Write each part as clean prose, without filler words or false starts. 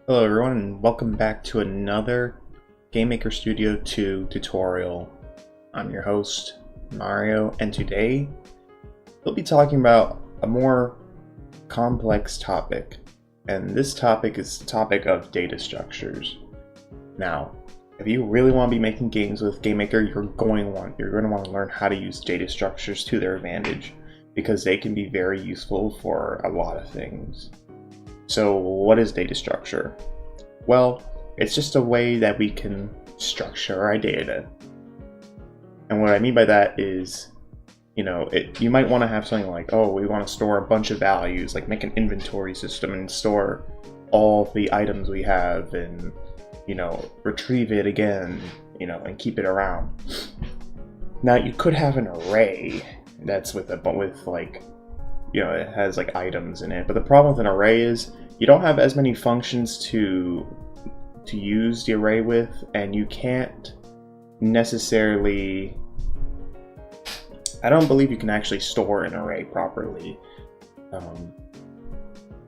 Hello everyone and welcome back to another GameMaker Studio 2 tutorial. I'm your host, Mario, and today we'll be talking about a more complex topic. And this topic is the topic of data structures. Now, if you really want to be making games with GameMaker, you're going to want to learn how to use data structures to their advantage, because they can be very useful for a lot of things. So what is data structure? Well, it's just a way that we can structure our data. And what I mean by that is, you might want to have something like, oh, we want to store a bunch of values, like make an inventory system and store all the items we have and, retrieve it again, and keep it around. Now you could have an array that's it has like items in it, but the problem with an array is you don't have as many functions to use the array with, and you can't necessarily, I don't believe you can actually store an array properly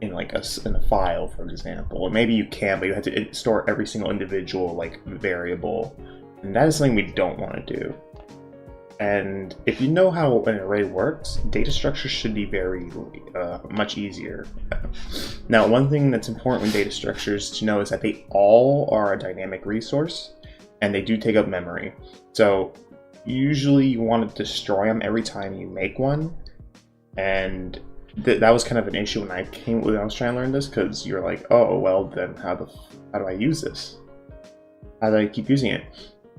in a file, for example. Or maybe you can, but you have to store every single individual variable, and that is something we don't want to do. And if you know how an array works, data structure should be very much easier. Now, one thing that's important with data structures to know is that they all are a dynamic resource, and they do take up memory. So usually you want to destroy them every time you make one, and that was kind of an issue when I was trying to learn this, because you're like, oh, well, then how do I use this? How do I keep using it?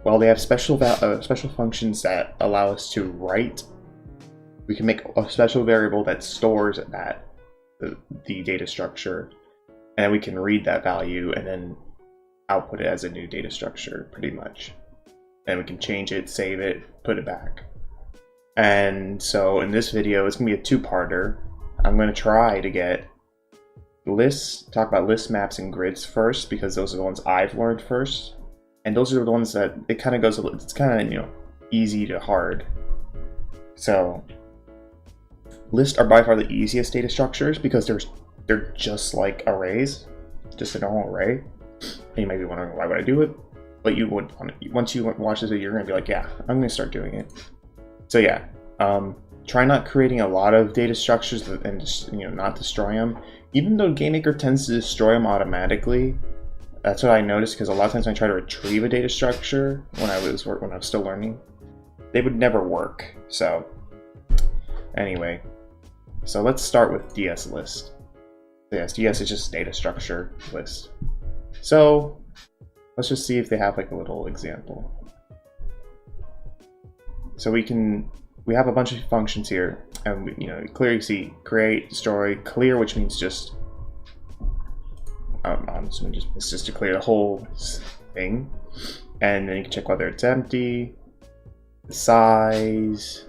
Well, they have special functions that allow us to write. We can make a special variable that stores the data structure, and we can read that value and then output it as a new data structure, pretty much. And we can change it, save it, put it back. And so in this video, it's gonna be a two-parter. I'm gonna try to get talk about list maps and grids first, because those are the ones I've learned first. And those are the ones that it's kind of easy to hard. So lists are by far the easiest data structures, because they're just like arrays, just a normal array. And you might be wondering, why would I do it? But you would once you watch this video, you're gonna be like, yeah, I'm gonna start doing it. So yeah, try not creating a lot of data structures and just not destroy them. Even though GameMaker tends to destroy them automatically. That's what I noticed, because a lot of times when I try to retrieve a data structure when I was still learning, they would never work. So anyway, so let's start with DS list. Yes, DS is just data structure list. So let's just see if they have like a little example. So we have a bunch of functions here, and you clearly see create, destroy, clear, which means just it's just to clear the whole thing, and then you can check whether it's empty, the size,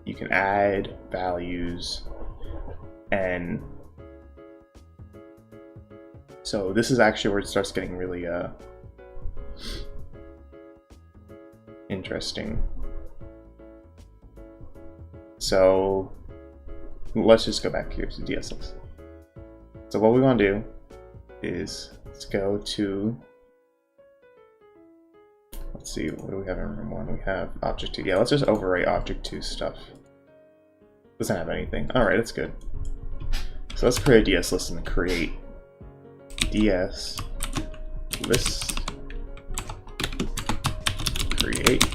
you can add values, and so this is actually where it starts getting really interesting. So let's just go back here to DSLs. So what we want to do is let's go to, let's see, what do we have in room 1? We have object 2. Yeah, let's just overwrite object 2 stuff. Doesn't have anything. Alright, that's good. So let's create a DS list and create DS list create.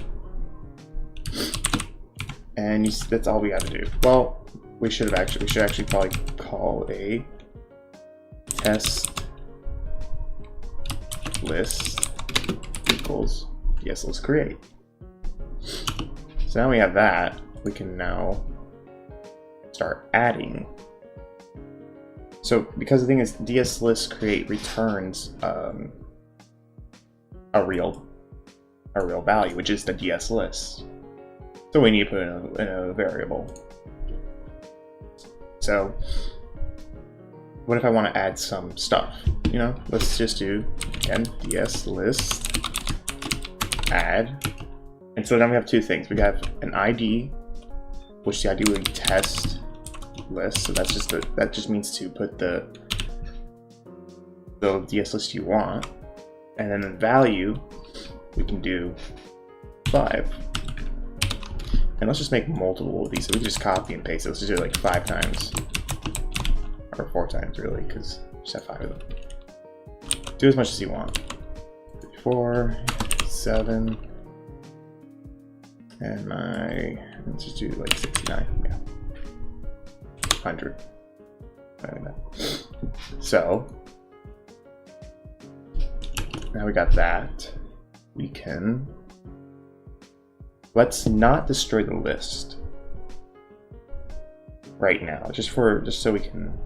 And that's all we have to do. Well, we should actually probably call a test list equals DS list create. So now we have that, we can now start adding. So because the thing is, DS list create returns a real value, which is the DS list. So we need to put in a variable. So what if I want to add some stuff? Let's just do, again, DS list add. And so now we have two things. We have an ID, which the ID will be test list. So that just means to put the the DS list you want, and then the value we can do 5. And let's just make multiple of these. So we just copy and paste it. Let's just do it like 5 times. Or 4 times, really, because we just have 5 of them. Do as much as you want. 4, 7, and let's just do like 69. Yeah. 100. So, now we got that. We can... Let's not destroy the list right now, just so we can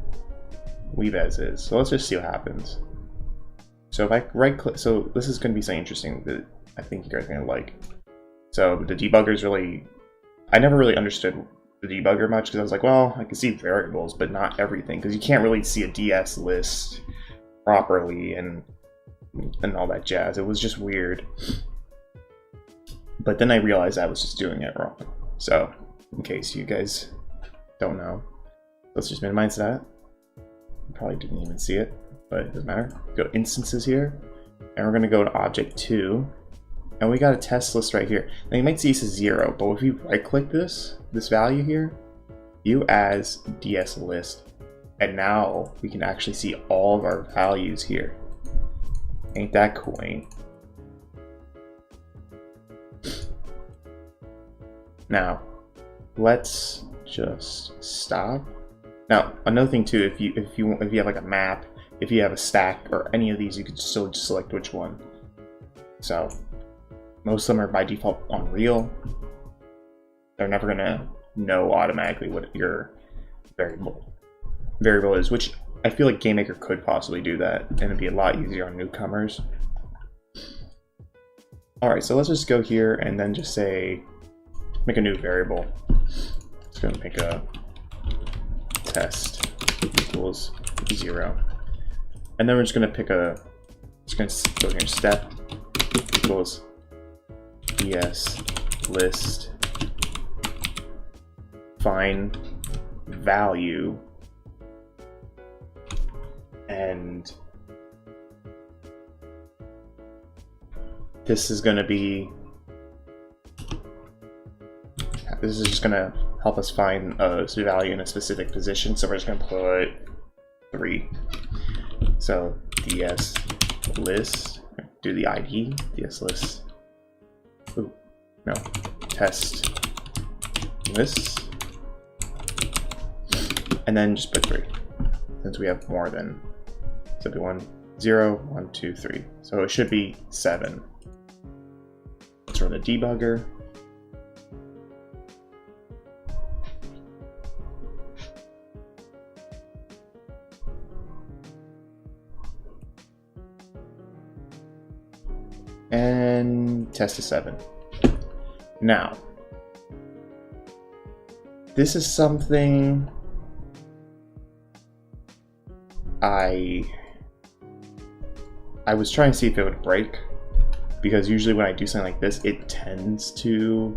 leave as is. So let's just see what happens. So if I right click, so this is going to be something interesting that I think you guys are going to like. So the debugger is really, I never really understood the debugger much because I was like, well, I can see variables, but not everything, because you can't really see a DS list properly and all that jazz. It was just weird. But then I realized I was just doing it wrong. So, in case you guys don't know, let's just minimize that. You probably didn't even see it, but it doesn't matter. Go instances here, and we're going to go to object 2, and we got a test list right here. Now you might see this is 0, but if you right-click this value here, view as DS list, and now we can actually see all of our values here. Ain't that cool, ain't? Now, let's just stop. Now, another thing too, if you have like a map, if you have a stack or any of these, you can still just select which one. So, most of them are by default on real. They're never gonna know automatically what your variable is, which I feel like GameMaker could possibly do that, and it'd be a lot easier on newcomers. Alright, so let's just go here and then just say, make a new variable. It's going to make a test equals 0. And then we're just going to pick just going to go here, step equals DS list, find value, and this is going to be, this is just going to help us find a value in a specific position, so we're just going to put 3. So DS list, do the ID, DS list, ooh, no, test list, and then just put 3, since we have more than, so it'll be 1, 0, 1, 2, 3. So it should be 7. Let's run the debugger. And test is 7. Now, this is something I was trying to see if it would break, because usually when I do something like this, it tends to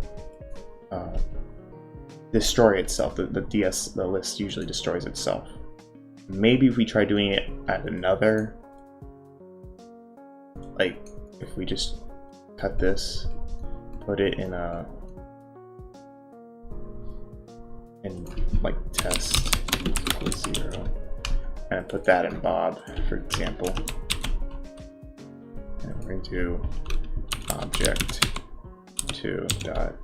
destroy itself. The list usually destroys itself. Maybe if we try doing it at another, like if we just cut this, put it in like test equals 0, and put that in Bob, for example. And we're going to do object 2 dot.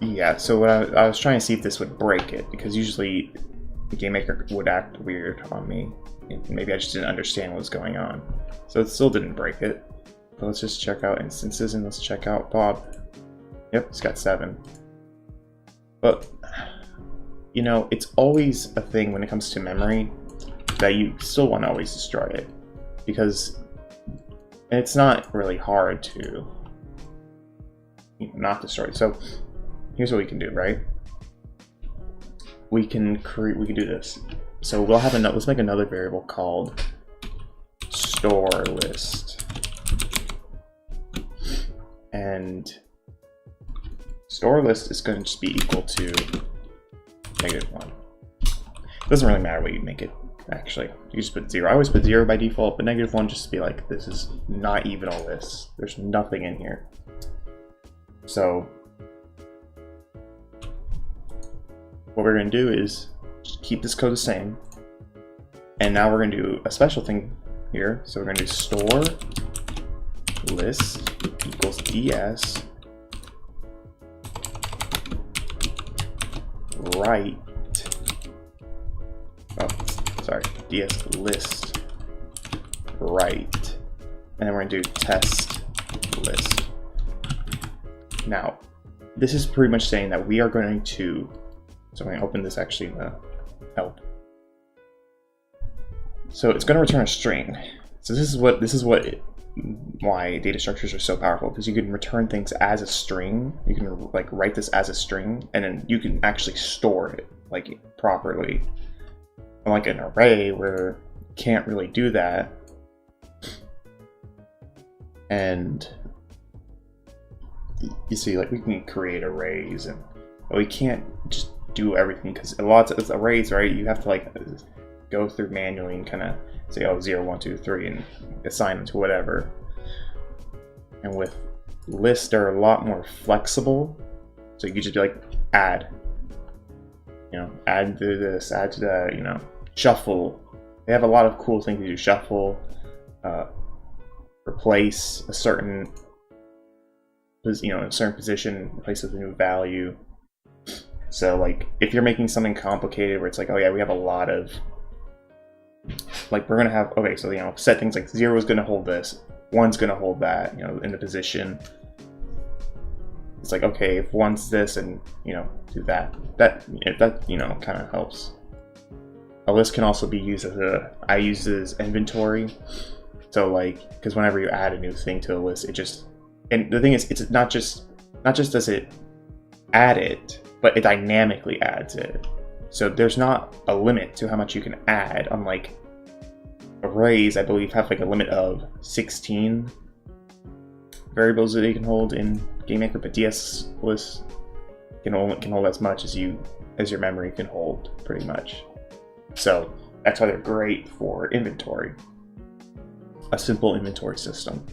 Yeah, so what I was trying to see if this would break it, because usually the GameMaker would act weird on me. And maybe I just didn't understand what was going on. So it still didn't break it. But let's just check out instances and let's check out Bob. Yep, it's got 7. But, you know, it's always a thing when it comes to memory that you still want to always destroy it. Because it's not really hard to not destroy it. So here's what we can do, right? We can do this. So we'll have let's make another variable called store list. And store list is going to just be equal to -1. It doesn't really matter what you make it, actually. You just put 0. I always put 0 by default, but -1 just to be like, this is not even a list. There's nothing in here. So what we're going to do is just keep this code the same. And now we're going to do a special thing here. So we're going to do store list equals ds right. Oh, sorry, ds list right. And then we're going to do test list. Now, this is pretty much saying that we are going to, so I'm going to open this actually in the help. So it's going to return a string. So this is why data structures are so powerful, because you can return things as a string. You can like write this as a string, and then you can actually store it like properly. Unlike an array where you can't really do that. And you see, like, we can create arrays, and we can't just do everything, because a lot of arrays, right, you have to like go through manually and kind of say, oh, 0, 1, 2, 3, and assign them to whatever. And with lists, they're a lot more flexible, so you could just be like, add, you know, add to this, add to that, you know, shuffle. They have a lot of cool things to do. Shuffle, replace a certain, you know, in a certain position, replace with a new value. So like, if you're making something complicated where it's like, oh yeah, we have a lot of, like, we're gonna have, okay, so, you know, set things like 0 is gonna hold this, 1's gonna hold that, you know, in the position. It's like, okay, if 1's this, and, you know, do that. That, you know, kind of helps. A list can also be used as I use it as inventory. So like, because whenever you add a new thing to a list, it just, and the thing is, it's not just does it add it, but it dynamically adds it. So there's not a limit to how much you can add, unlike arrays, I believe, have like a limit of 16 variables that they can hold in GameMaker, but DS lists can hold as much as your memory can hold, pretty much. So that's why they're great for inventory, a simple inventory system.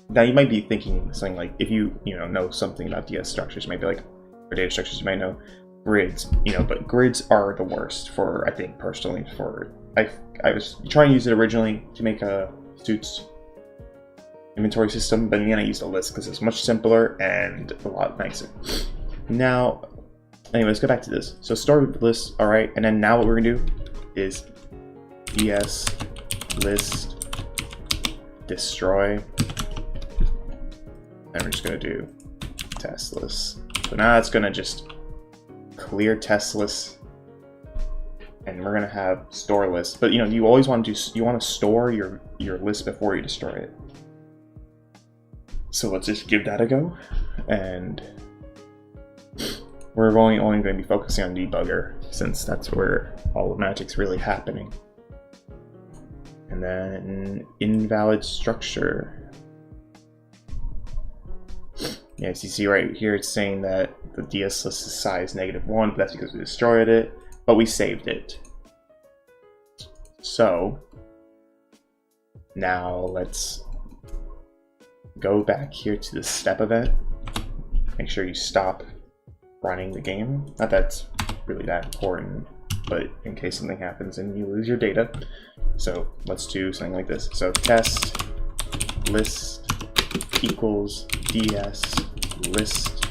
Now you might be thinking something like, if you know something about DS structures, you might be like, or data structures, you might know grids, you know, but grids are the worst for, I think personally, for, I was trying to use it originally to make a Suits inventory system, but in the end I used a list because it's much simpler and a lot nicer. Now, anyway, let's go back to this. So start with the list, all right, and then now what we're gonna do is ds list destroy, and we're just gonna do test list. So now it's gonna just clear test list, and we're gonna have store list. But you know, you always want to store your list before you destroy it. So let's just give that a go, and we're only going to be focusing on debugger, since that's where all the magic's really happening. And then invalid structure. Yeah, as you see right here, it's saying that the DS list is size -1, but that's because we destroyed it, but we saved it. So now let's go back here to the step event. Make sure you stop running the game. Not that it's really that important, but in case something happens and you lose your data. So let's do something like this. So test list equals ds list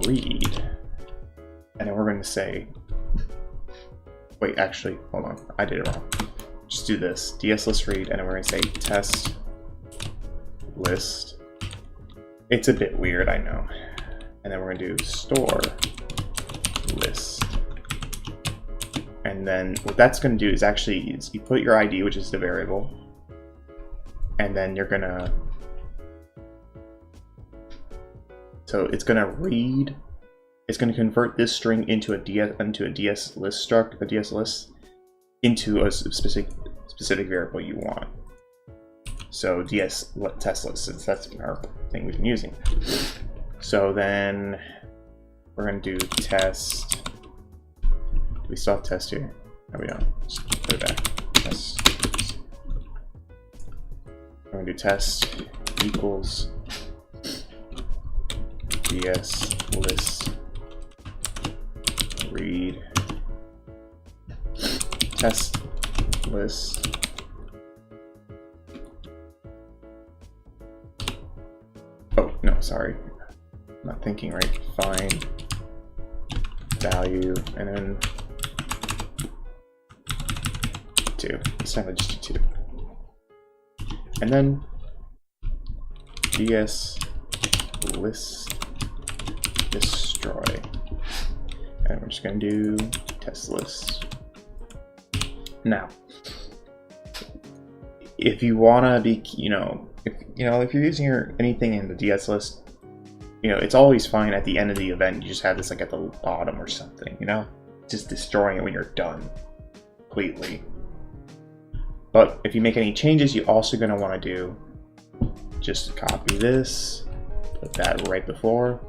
read, and then we're going to say, wait, actually, hold on, I did it wrong. Just do this, ds list read, and then we're going to say test list. It's a bit weird, I know. And then we're going to do store list. And then what that's going to do is actually you put your ID, which is the variable, and then you're going to, so it's going to read, it's going to convert this string into a DS list struct, a DS list, into a specific variable you want. So DS test list, since that's our thing we've been using. So then we're going to do test Do we still have test here? No, we don't. Just put it back. Test. I'm gonna do test equals ds list read test list oh no, sorry, I'm not thinking right. Find value and then 2. It's time to just do 2. And then ds list destroy. And we're just gonna do test list. Now, if you wanna be, if you're using anything in the ds list, it's always fine at the end of the event. You just have this like at the bottom or something, just destroying it when you're done completely. But if you make any changes, you're also gonna want to do just copy this, put that right before,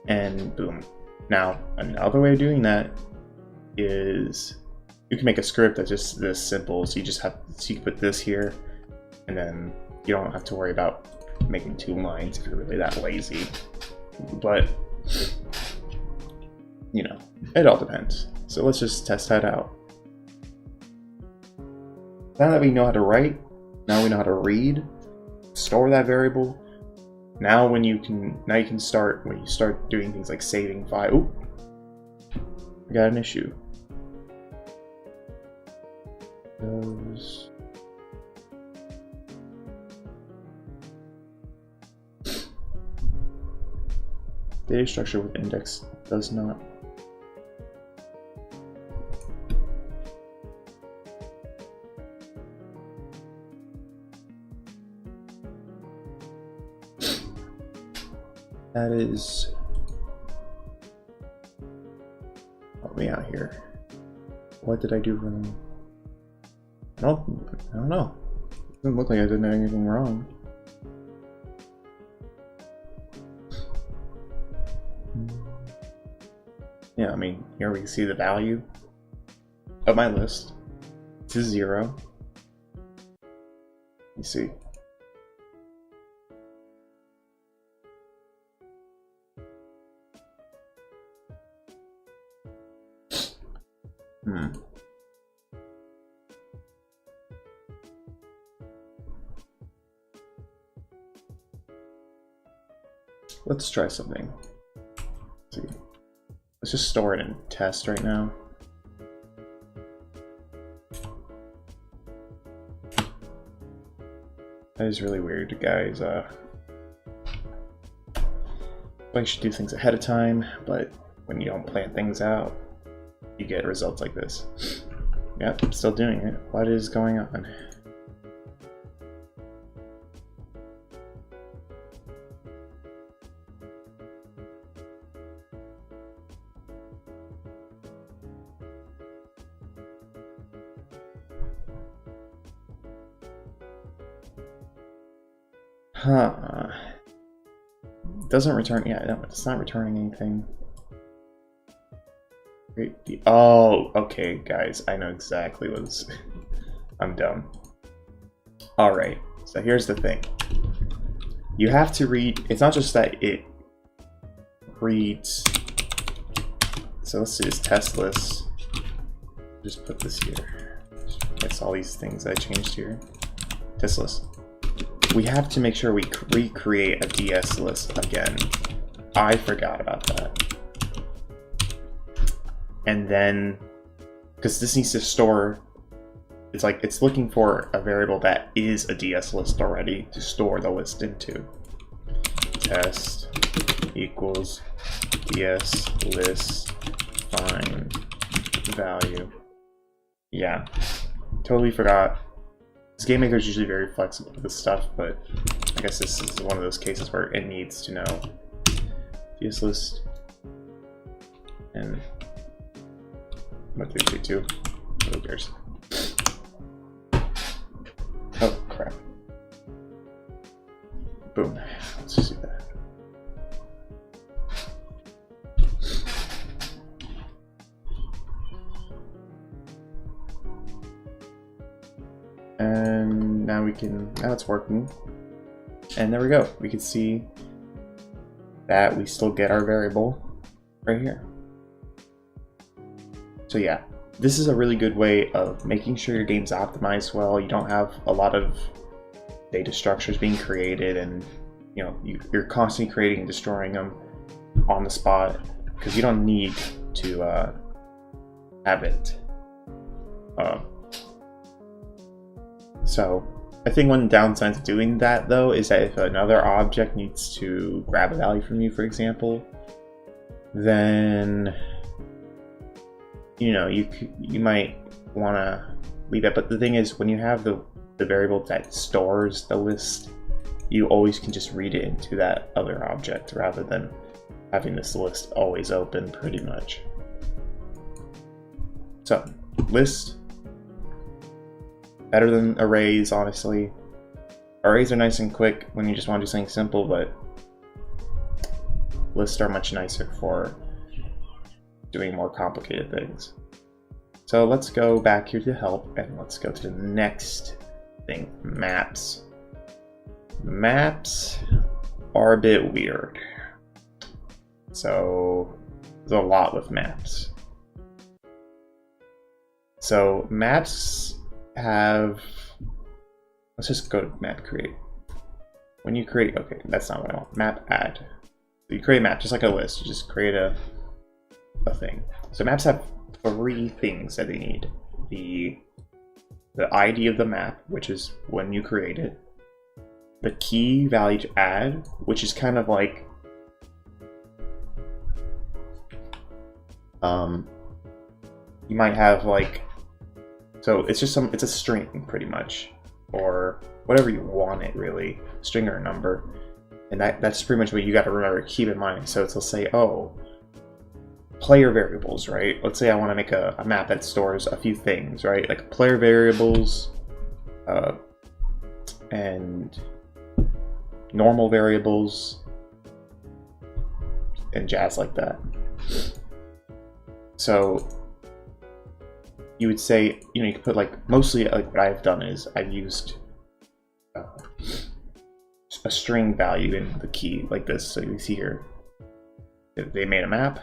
and boom. Now, another way of doing that is you can make a script that's just this simple. So you can put this here, and then you don't have to worry about making 2 lines if you're really that lazy. But it all depends. So let's just test that out. Now that we know how to write, now we know how to read, store that variable. Now when you start doing things like saving file. Ooh, we got an issue. Data structure with index does not. That is. Help me out here. What did I do wrong? I don't know. It doesn't look like I did anything wrong. Yeah, I mean, here we can see the value of my list. It's 0. You see. Let's try something. Let's see. Let's just store it in test right now. That is really weird, guys. I should do things ahead of time, but when you don't plan things out, you get results like this. Yep, I'm still doing it. What is going on? Huh. Doesn't return. Yeah, no, it's not returning anything. Oh, okay, guys. I know exactly what's. I'm dumb. Alright, so here's the thing. You have to read. It's not just that it reads. So let's do this test list. Just put this here. That's all these things I changed here. Test list. We have to make sure we recreate a DS list again. I forgot about that. And then, because this needs to store, it's like it's looking for a variable that is a DS list already to store the list into. Test equals DS list find value. Yeah, totally forgot. This GameMaker is usually very flexible with this stuff, but I guess this is one of those cases where it needs to know DS list and what did we do? Who cares? Oh crap! Boom. Let's just do that. And now now it's working. And there we go. We can see that we still get our variable right here. So yeah, this is a really good way of making sure your game's optimized well. You don't have a lot of data structures being created, and you know, you're constantly creating and destroying them on the spot, because you don't need to have it. So I think one downside to doing that, though, is that if another object needs to grab a value from you, for example, then you know, you might want to leave it. But the thing is, when you have the variable that stores the list, you always can just read it into that other object rather than having this list always open, pretty much. So list, better than arrays, honestly. Arrays are nice and quick when you just want to do something simple, but lists are much nicer for doing more complicated things. So let's go back here to help, and let's go to the next thing, maps. Maps are a bit weird. So there's a lot with maps. So maps have, let's just go to map create. When you create, okay, that's not what I want. Map add. So you create a map just like a list. You just create a thing. So maps have 3 things that they need. The ID of the map, which is when you create it. The key value to add, which is kind of like you might have like, so it's just it's a string pretty much, or whatever you want it, really, string or a number, and that's pretty much what you got to remember, keep in mind. So it'll say, oh, player variables, right? Let's say I want to make a map that stores a few things, right? Like player variables, and normal variables, and jazz like that. So you would say, you know, you could put like, mostly like what I've done is I've used a string value in the key like this. So you see here, they made a map.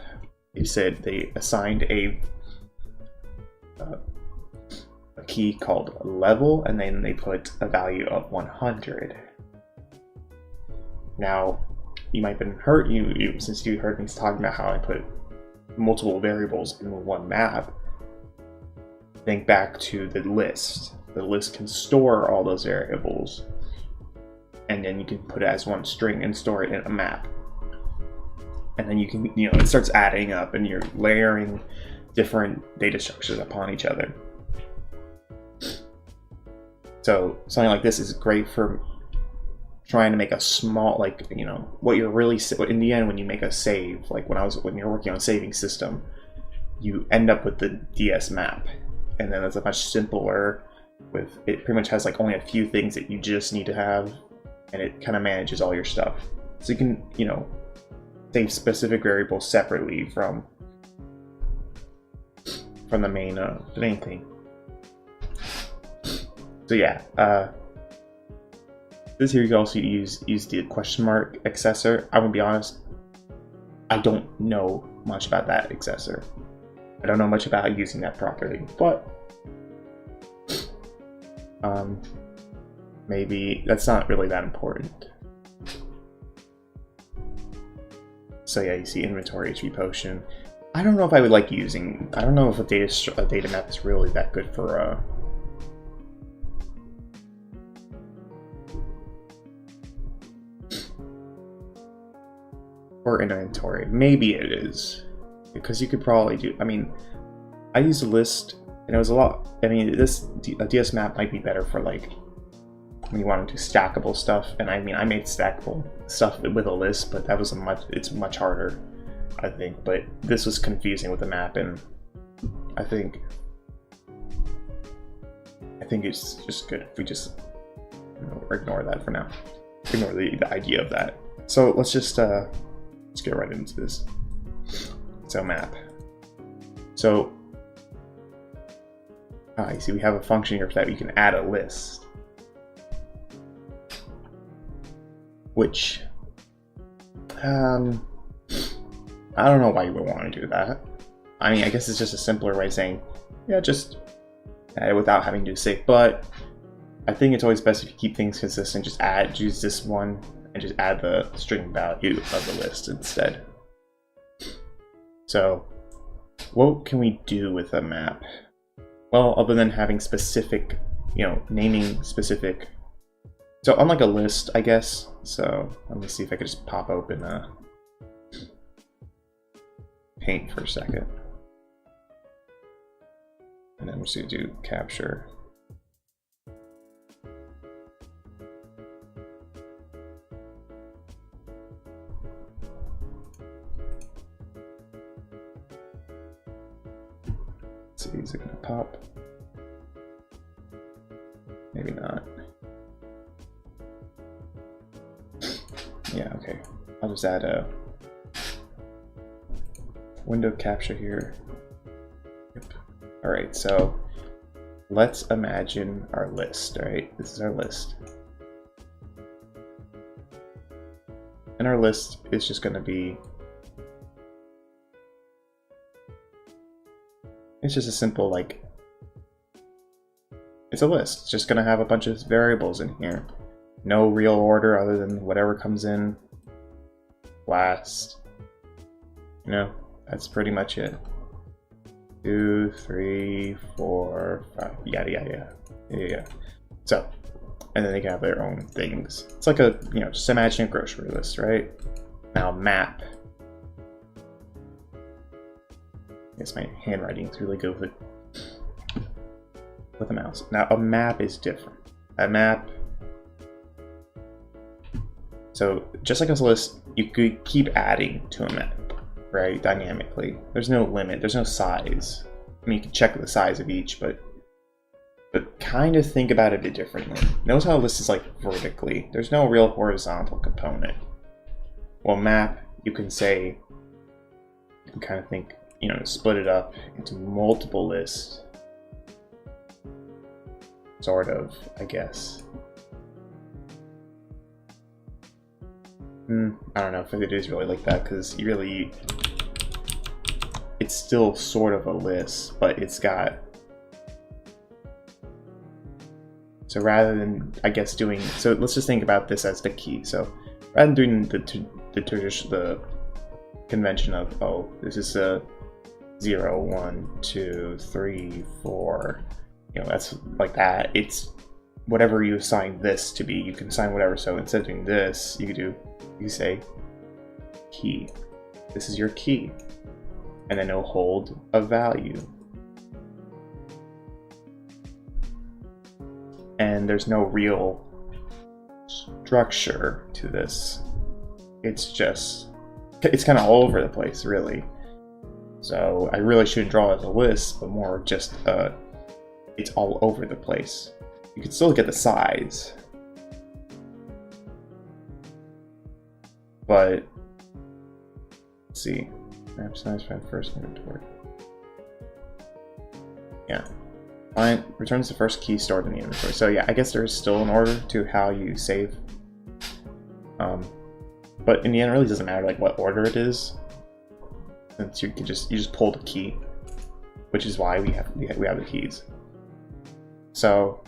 They said they assigned a key called level, and then they put a value of 100. Now, you might have been hurt, since you heard me talking about how I put multiple variables in one map. Think back to the list. The list can store all those variables, and then you can put it as one string and store it in a map. And then you can, you know, it starts adding up, and you're layering different data structures upon each other. So something like this is great for trying to make a small, like, you know, what you're really, in the end, when you make a save, like when you're working on a saving system, you end up with the DS map, and then it's a much simpler with, it pretty much has like only a few things that you just need to have, and it kind of manages all your stuff. So you can, you know, save specific variables separately from the main thing. So yeah, this here you can also use the question mark accessor. I'm gonna be honest, I don't know much about that accessor. I don't know much about using that properly, but maybe that's not really that important. So yeah, you see inventory, HP potion. I don't know if I would like using, I don't know if a data map is really that good for inventory. Maybe it is, because you could probably do, I mean, I used a list and it was a lot, I mean, a DS map might be better for like when you want to do stackable stuff, and I mean, I made stackable stuff with a list, but that was it's much harder, I think. But this was confusing with the map, and I think it's just good if we just, you know, ignore that for now. Ignore the idea of that. So let's just let's get right into this. So map. So you see we have a function here that we can add a list. Which, I don't know why you would want to do that. I mean, I guess it's just a simpler way of saying, yeah, just add it without having to do save. But I think it's always best if you keep things consistent, just use this one and just add the string value of the list instead. So, what can we do with a map? Well, other than having specific, naming specific. So, unlike a list, I guess. So, let me see if I could just pop open Paint for a second. And then we're just going to do capture. Let's see, is it going to pop? Maybe not. Yeah, okay. I'll just add a window capture here. Yep. Alright, so let's imagine our list, right? This is our list. And our list is just going to be, it's just a simple, like, it's a list. It's just going to have a bunch of variables in here. No real order other than whatever comes in last. That's pretty much it. 2, 3, 4, 5, yada yada yada. So, and then they can have their own things. It's like a, just imagine a grocery list, right? Now map. I guess my handwriting is really good with a mouse. Now a map is different. A map. So just like a list, you could keep adding to a map, right? Dynamically. There's no limit. There's no size. I mean, you can check the size of each, but kind of think about it a bit differently. Notice how a list is like vertically. There's no real horizontal component. Well, map, you can say, you can kind of think, split it up into multiple lists. Sort of, I guess. I don't know if it is really like that, because it's still sort of a list, but it's got, so rather than, I guess, so let's just think about this as the key. So rather than doing the convention of, oh, this is a 0, 1, 2, 3, 4, that's like that. It's whatever you assign this to be, you can assign whatever. So instead of doing this, you say key. This is your key. And then it'll hold a value. And there's no real structure to this. It's kind of all over the place, really. So I really shouldn't draw it as a list, but more just it's all over the place. You can still get the size, but let's see. Map size, find first inventory. Yeah. Client returns the first key stored in the inventory. So yeah, I guess there is still an order to how you save. But in the end, it really doesn't matter like what order it is, since you just pull the key, which is why we have the keys. So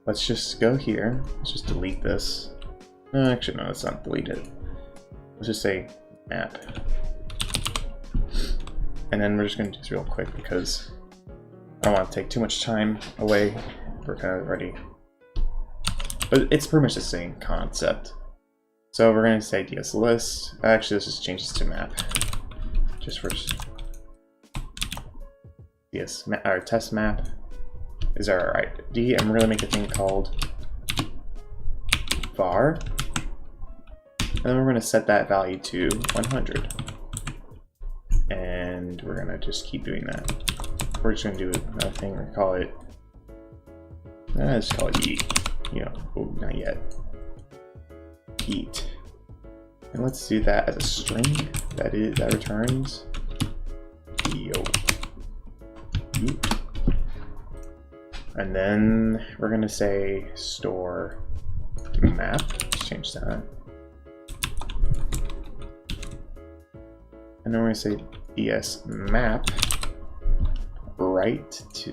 let's just go here. Let's just delete this. No, actually, no, let's not delete it. Let's just say map. And then we're just going to do this real quick because I don't want to take too much time away. We're kind of ready. But it's pretty much the same concept. So we're going to say DS list. Actually, let's just change this to map. Just for DS, our test map is our ID, and we're going to make a thing called var. And then we're going to set that value to 100. And we're going to just keep doing that. We're just going to do another thing. We're going to call it, let's call it eat. Oh, not yet. Eat. And let's do that as a string that returns And then we're gonna say store map. Let's change that. And then we're gonna say ds map right to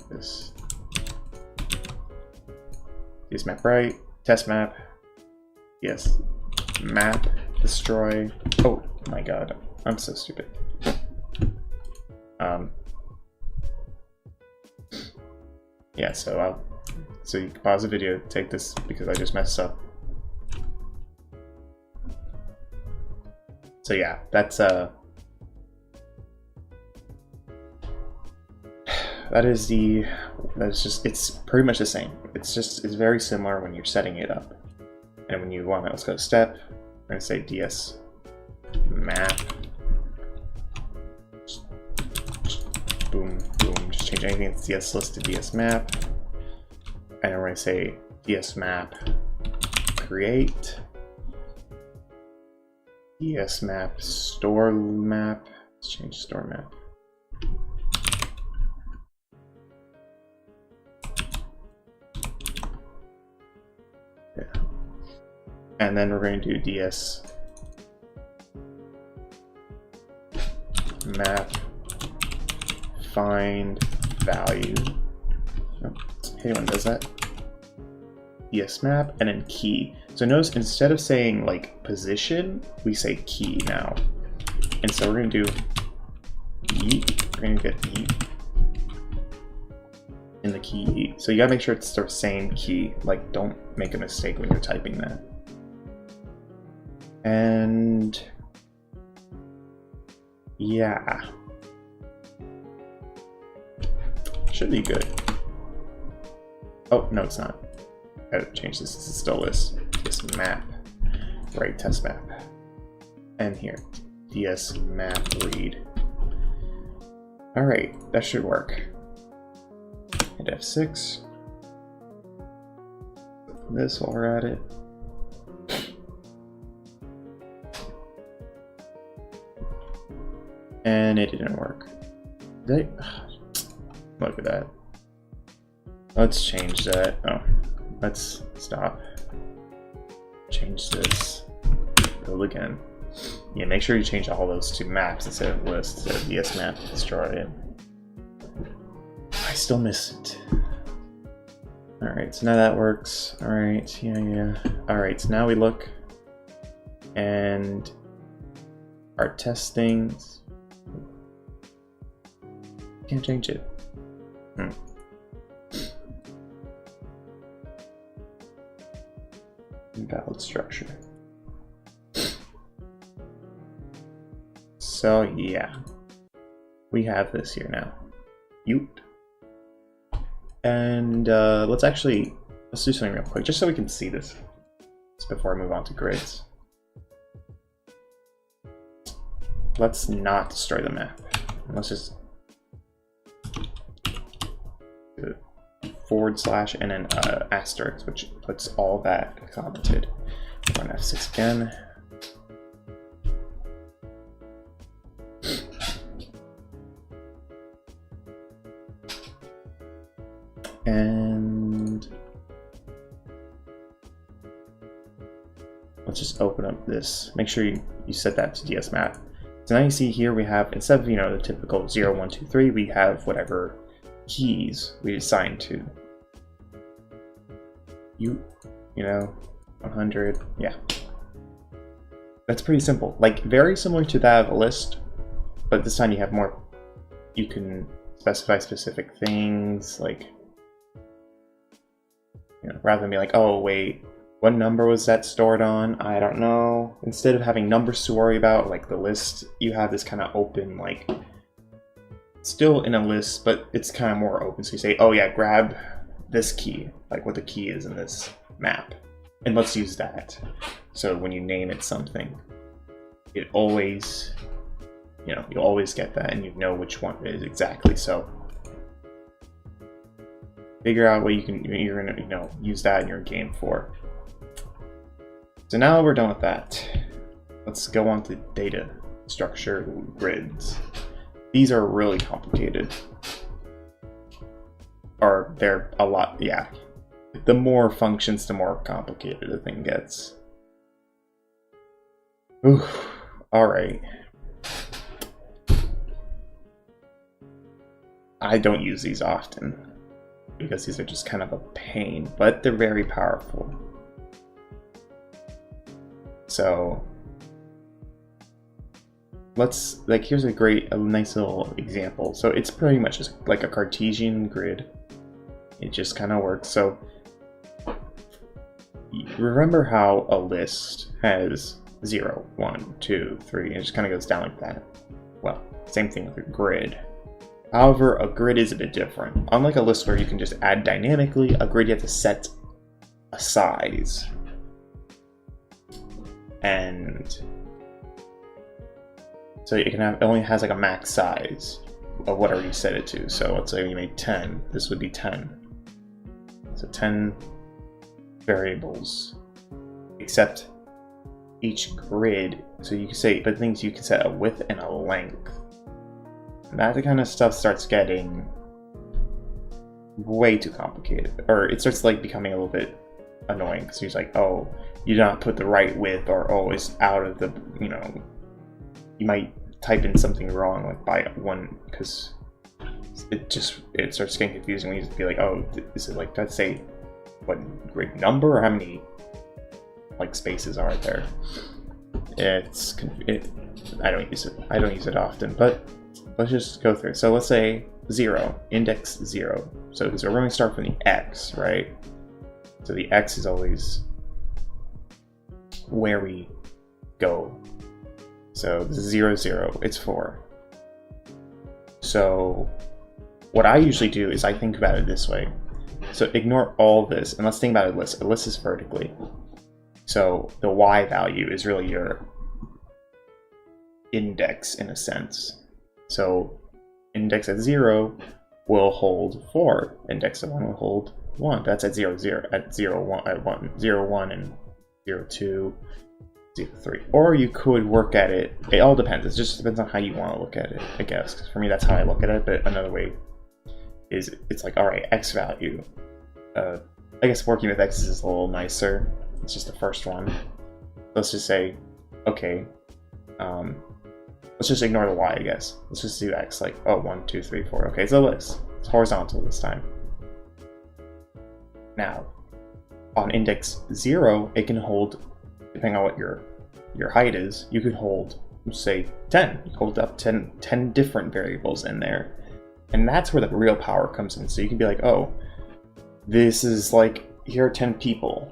this. Ds map right, test map, ds map destroy. Oh my god, I'm so stupid. Yeah, so you can pause the video, take this because I just messed up. So yeah, that's it's pretty much the same. It's very similar when you're setting it up. And when you want it, let's go to step. We're gonna say ds map. Boom, boom. Just change anything that's ds list to ds map. And then we're gonna say ds map create. ds map store map. Let's change store map. Yeah. And then we're going to do ds map find value. Oh, anyone does that? ds map and then key. So notice instead of saying like position, we say key now. And so we're going to do yeet. We're going to get yeet in the key. So you gotta make sure it's the same key. Like, don't make a mistake when you're typing that. And yeah, should be good. Oh no, it's not. I gotta change this. This is still this map, right? Test map, and here ds map read. All right, that should work. Hit F6. This while we're at it. And it didn't work. Did it? Look at that. Let's change that. Oh, let's stop. Change this. Build again. Yeah, make sure you change all those to maps instead of lists. So ds map destroy it. I still miss it. Alright, so now that works. Alright, yeah. Alright, so now we look and our test things. Can't change it. Invalid structure. So yeah, we have this here now. And let's do something real quick, just so we can see this before I move on to grids. Let's not destroy the map. Let's just do / and then asterisk, which puts all that commented. Run F6 again. And let's just open up this. Make sure you set that to ds map. So now you see here we have, instead of the typical 0, 1, 2, 3, we have whatever keys we assign to. 100, yeah. That's pretty simple. Like, very similar to that of a list, but this time you have more. You can specify specific things, like, rather than be like, oh wait, what number was that stored on? I don't know. Instead of having numbers to worry about, like the list, you have this kind of open, like, still in a list, but it's kind of more open. So you say, oh yeah, grab this key, like what the key is in this map, and let's use that. So when you name it something, it always, you always get that, and you know which one it is exactly. So figure out what you're gonna use that in your game for. So now we're done with that. Let's go on to data structure grids. These are really complicated. Or they're a lot, yeah. The more functions, the more complicated the thing gets. Oof. Alright. I don't use these often, because these are just kind of a pain, but they're very powerful. So, let's, like, here's a nice little example. So it's pretty much just like a Cartesian grid. It just kind of works. So, remember how a list has 0, 1, 2, 3, and it just kind of goes down like that? Well, same thing with a grid. However, a grid is a bit different. Unlike a list where you can just add dynamically, a grid you have to set a size. And so it only has like a max size of whatever you set it to. So let's say you made 10, this would be 10. So 10 variables, except each grid, so you can say, but things you can set a width and a length. That kind of stuff starts getting way too complicated, or it starts like becoming a little bit annoying, because you're like, oh, you did not put the right width, or oh, it's out of the, you know, you might type in something wrong like by one, because it starts getting confusing when you just be like, oh, is it like, let's say what grid number, or how many like spaces are there? I don't use it often, but let's just go through. So let's say 0, index 0. So we're going to start from the x, right? So the x is always where we go. So this is 0, 0, it's 4. So what I usually do is I think about it this way. So ignore all this, and let's think about a list. A list is vertically. So the y value is really your index in a sense. So index at 0 will hold 4. Index at 1 will hold 1. That's at 0, 0, at 0, 1, at 1, 0, 1, and 0, 2, 0, 3. Or you could work at it. It all depends. It just depends on how you want to look at it, I guess. 'Cause for me, that's how I look at it. But another way is it's like, all right, x value. I guess working with x's is a little nicer. It's just the first one. Let's just say, okay, let's just ignore the y, I guess. Let's just do x, like, oh, 1, 2, 3, 4. Okay, it's a list. It's horizontal this time. Now, on index 0, it can hold, depending on what your height is, you could hold, say, 10. You hold up 10 different variables in there. And that's where the real power comes in. So you can be like, oh, this is like, here are 10 people.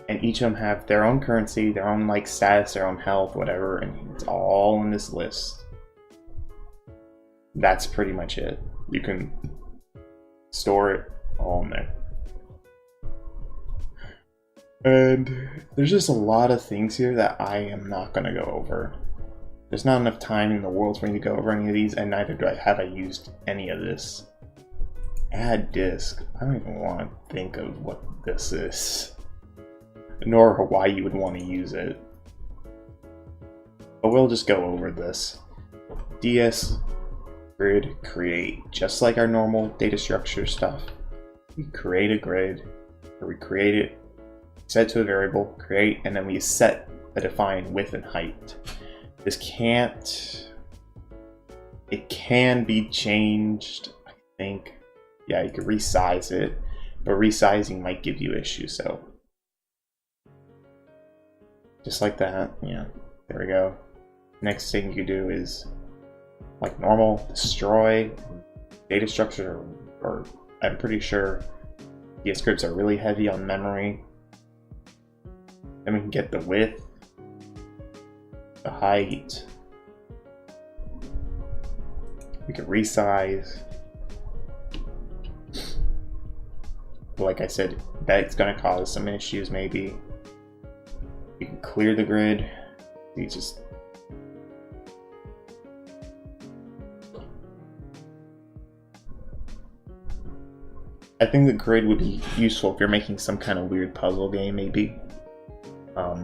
And each of them have their own currency, their own like status, their own health, whatever, and it's all in this list. That's pretty much it. You can store it all in there. And there's just a lot of things here that I am not going to go over. There's not enough time in the world for me to go over any of these, and neither have I used any of this. Add disk. I don't even want to think of what this is, nor why you would want to use it. But we'll just go over this. DS grid create, just like our normal data structure stuff. We create a grid, or we create it, set it to a variable, create, and then we set a defined width and height. This it can be changed, I think. Yeah, you could resize it, but resizing might give you issues, so. Just like that, yeah, there we go. Next thing you could do is, like normal, destroy data structure, or I'm pretty sure DS grids are really heavy on memory. Then we can get the width, the height. We can resize. But like I said, that's going to cause some issues maybe. You can clear the grid. You just... I think the grid would be useful if you're making some kind of weird puzzle game, maybe. I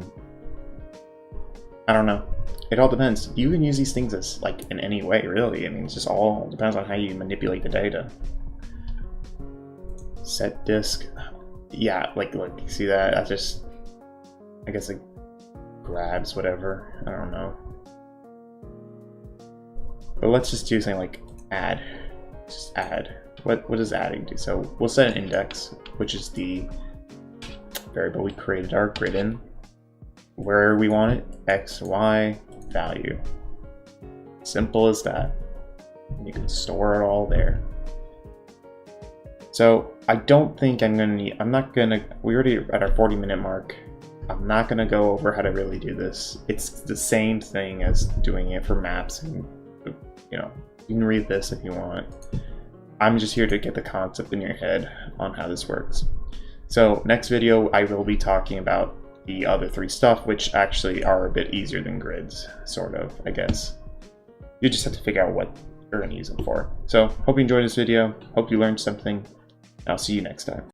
don't know. it all depends. You can use these things as like in any way, really. I mean, it's just all depends on how you manipulate the data. Set disk. Yeah, like look, see that? That's just, I guess it grabs whatever. I don't know. But let's just do something like add. Just add. What does adding do? So we'll set an index, which is the variable we created our grid in. Where we want it, x, y, value. Simple as that. And you can store it all there. So I don't think I'm gonna need, we already at our 40-minute mark. I'm not gonna go over how to really do this. It's the same thing as doing it for maps, and you know, you can read this if you want. I'm just here to get the concept in your head on how this works. So next video, I will be talking about the other three stuff, which actually are a bit easier than grids, sort of, I guess. You just have to figure out what you're gonna use them for. So hope you enjoyed this video. Hope you learned something. I'll see you next time.